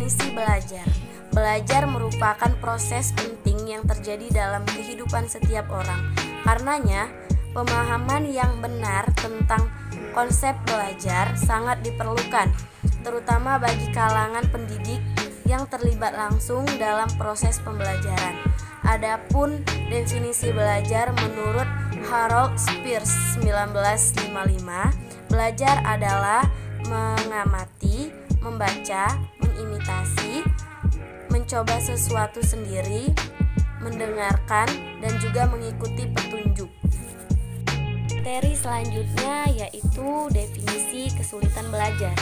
Definisi belajar. Belajar merupakan proses penting yang terjadi dalam kehidupan setiap orang. Karenanya, pemahaman yang benar tentang konsep belajar sangat diperlukan, terutama bagi kalangan pendidik yang terlibat langsung dalam proses pembelajaran. Adapun definisi belajar menurut Harold Spears 1955, belajar adalah mengamati, membaca, mengimitasi, mencoba sesuatu sendiri, mendengarkan, dan juga mengikuti petunjuk. Materi selanjutnya yaitu definisi kesulitan belajar.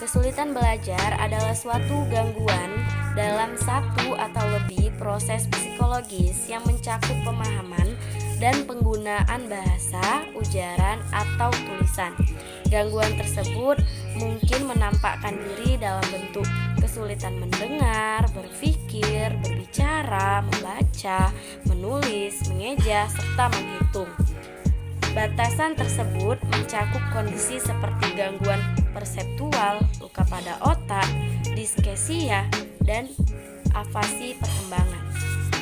Kesulitan belajar adalah suatu gangguan dalam satu atau lebih proses psikologis yang mencakup pemahaman dan penggunaan bahasa, ujaran, atau tulisan. Gangguan tersebut mungkin menampakkan diri dalam bentuk kesulitan mendengar, berpikir, berbicara, membaca, menulis, mengeja, serta menghitung. Batasan tersebut mencakup kondisi seperti gangguan perseptual, luka pada otak, diskesia, dan afasi perkembangan.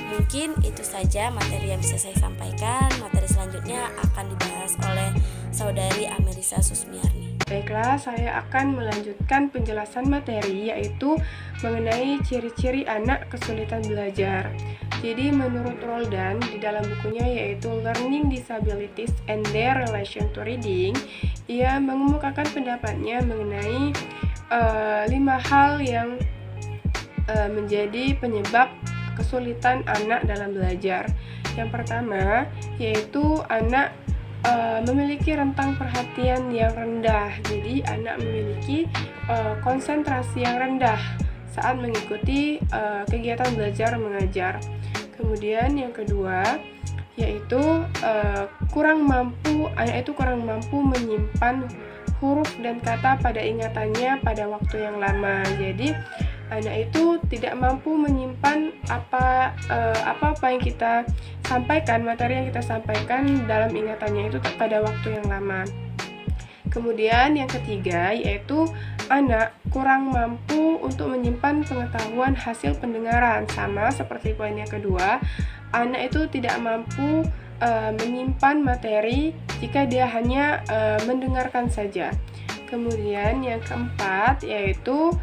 Mungkin itu saja materi yang bisa saya sampaikan. Materi selanjutnya akan dibahas oleh Saudari Amelisa Susmiarni. Baiklah, saya akan melanjutkan penjelasan materi yaitu mengenai ciri-ciri anak kesulitan belajar. Jadi menurut Roldan di dalam bukunya yaitu Learning Disabilities and Their Relation to Reading, ia mengemukakan pendapatnya mengenai 5 hal yang menjadi penyebab kesulitan anak dalam belajar. Yang pertama yaitu anak memiliki rentang perhatian yang rendah. Jadi anak memiliki konsentrasi yang rendah saat mengikuti kegiatan belajar mengajar. Kemudian yang kedua yaitu anak itu kurang mampu menyimpan huruf dan kata pada ingatannya pada waktu yang lama. Jadi anak itu tidak mampu menyimpan apa yang kita sampaikan, materi yang kita sampaikan dalam ingatannya itu pada waktu yang lama. Kemudian yang ketiga yaitu anak kurang mampu untuk menyimpan pengetahuan hasil pendengaran. Sama seperti poin yang kedua, anak itu tidak mampu menyimpan materi jika dia hanya mendengarkan saja. Kemudian yang keempat yaitu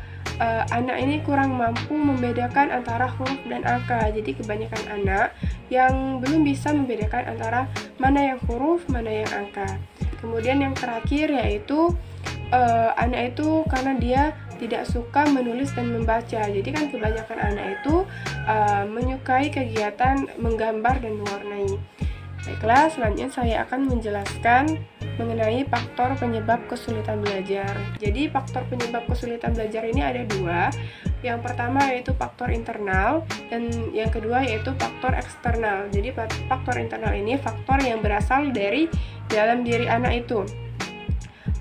anak ini kurang mampu membedakan antara huruf dan angka. Jadi kebanyakan anak yang belum bisa membedakan antara mana yang huruf, mana yang angka. Kemudian yang terakhir yaitu anak itu karena dia tidak suka menulis dan membaca. Jadi kan kebanyakan anak itu menyukai kegiatan menggambar dan mewarnai. Baiklah, selanjutnya saya akan menjelaskan mengenai faktor penyebab kesulitan belajar. Jadi faktor penyebab kesulitan belajar ini ada 2. Yang pertama yaitu faktor internal dan yang kedua yaitu faktor eksternal. Jadi faktor internal ini faktor yang berasal dari dalam diri anak itu.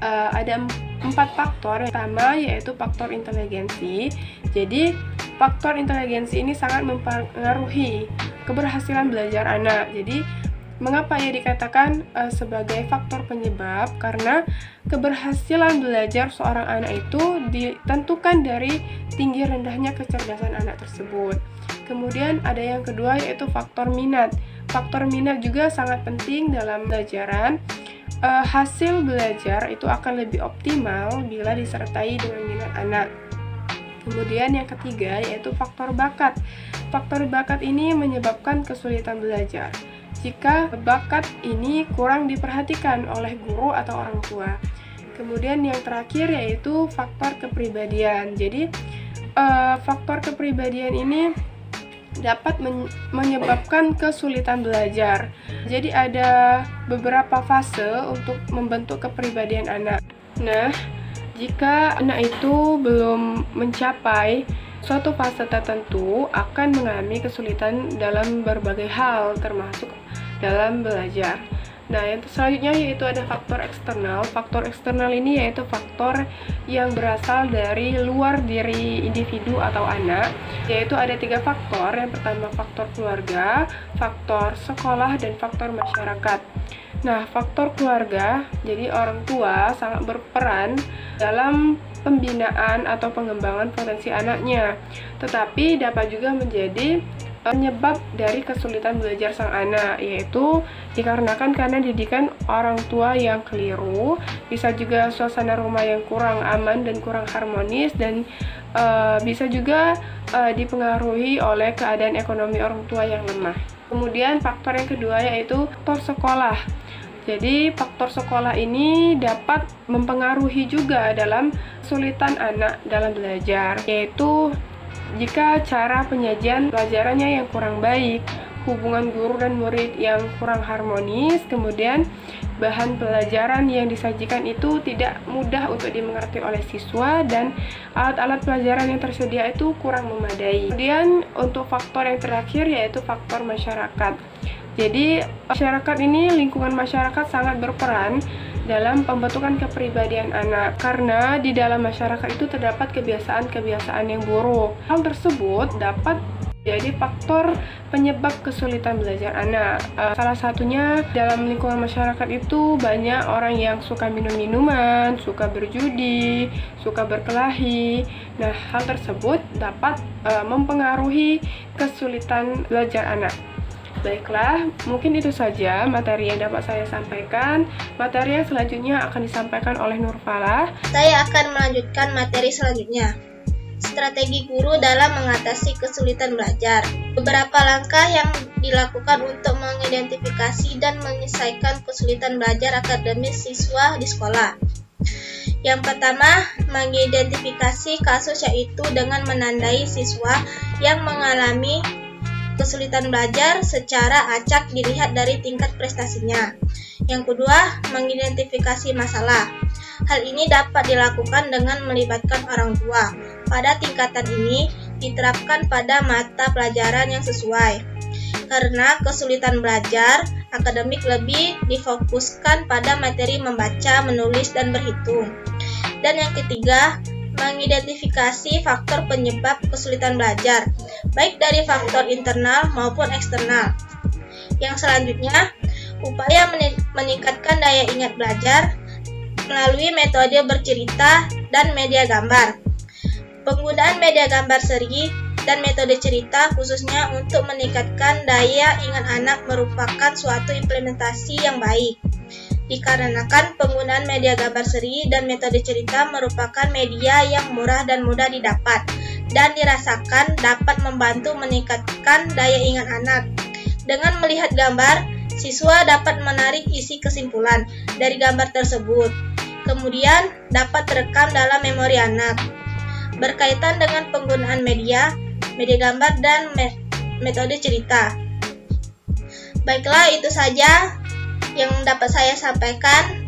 Ada 4 faktor. Yang pertama yaitu faktor inteligensi. Jadi faktor inteligensi ini sangat mempengaruhi keberhasilan belajar anak. Jadi mengapa ia dikatakan sebagai faktor penyebab? Karena keberhasilan belajar seorang anak itu ditentukan dari tinggi rendahnya kecerdasan anak tersebut. Kemudian ada yang kedua yaitu faktor minat. Faktor minat juga sangat penting dalam pembelajaran. Hasil belajar itu akan lebih optimal bila disertai dengan minat anak. Kemudian yang ketiga yaitu faktor bakat. Faktor bakat ini menyebabkan kesulitan belajar jika bakat ini kurang diperhatikan oleh guru atau orang tua. Kemudian yang terakhir yaitu faktor kepribadian. Jadi faktor kepribadian ini dapat menyebabkan kesulitan belajar. Jadi ada beberapa fase untuk membentuk kepribadian anak. Nah, jika anak itu belum mencapai suatu fase tertentu akan mengalami kesulitan dalam berbagai hal termasuk dalam belajar. Nah, yang selanjutnya yaitu ada faktor eksternal. Faktor eksternal ini yaitu faktor yang berasal dari luar diri individu atau anak, yaitu ada 3 faktor. Yang pertama faktor keluarga, faktor sekolah, dan faktor masyarakat. Nah, faktor keluarga, jadi orang tua sangat berperan dalam pembinaan atau pengembangan potensi anaknya, tetapi dapat juga menjadi penyebab dari kesulitan belajar sang anak, yaitu dikarenakan karena didikan orang tua yang keliru, bisa juga suasana rumah yang kurang aman dan kurang harmonis, dan bisa juga dipengaruhi oleh keadaan ekonomi orang tua yang lemah. Kemudian faktor yang kedua yaitu faktor sekolah. Jadi faktor sekolah ini dapat mempengaruhi juga dalam kesulitan anak dalam belajar, yaitu jika cara penyajian pelajarannya yang kurang baik, hubungan guru dan murid yang kurang harmonis, kemudian bahan pelajaran yang disajikan itu tidak mudah untuk dimengerti oleh siswa, dan alat-alat pelajaran yang tersedia itu kurang memadai. Kemudian untuk faktor yang terakhir yaitu faktor masyarakat. Jadi masyarakat ini, lingkungan masyarakat sangat berperan dalam pembentukan kepribadian anak, karena di dalam masyarakat itu terdapat kebiasaan-kebiasaan yang buruk. Hal tersebut dapat jadi faktor penyebab kesulitan belajar anak. Salah satunya dalam lingkungan masyarakat itu banyak orang yang suka minum-minuman, suka berjudi, suka berkelahi. Nah, hal tersebut dapat mempengaruhi kesulitan belajar anak. Baiklah, mungkin itu saja materi yang dapat saya sampaikan. Materi yang selanjutnya akan disampaikan oleh Nurfalah. Saya akan melanjutkan materi selanjutnya. Strategi guru dalam mengatasi kesulitan belajar. Beberapa langkah yang dilakukan untuk mengidentifikasi dan menyelesaikan kesulitan belajar akademis siswa di sekolah. Yang pertama, mengidentifikasi kasus, yaitu dengan menandai siswa yang mengalami kesulitan belajar secara acak dilihat dari tingkat prestasinya. Yang kedua, mengidentifikasi masalah. Hal ini dapat dilakukan dengan melibatkan orang tua. Pada tingkatan ini diterapkan pada mata pelajaran yang sesuai. Karena kesulitan belajar akademik lebih difokuskan pada materi membaca, menulis, dan berhitung. Dan yang ketiga, mengidentifikasi faktor penyebab kesulitan belajar, baik dari faktor internal maupun eksternal. Yang selanjutnya, upaya meningkatkan daya ingat belajar melalui metode bercerita dan media gambar. Penggunaan media gambar seri dan metode cerita khususnya untuk meningkatkan daya ingat anak merupakan suatu implementasi yang baik. Dikarenakan penggunaan media gambar seri dan metode cerita merupakan media yang murah dan mudah didapat dan dirasakan dapat membantu meningkatkan daya ingat anak. Dengan melihat gambar, siswa dapat menarik isi kesimpulan dari gambar tersebut, kemudian dapat terekam dalam memori anak. Berkaitan dengan penggunaan media gambar dan metode cerita. Baiklah, itu saja yang dapat saya sampaikan.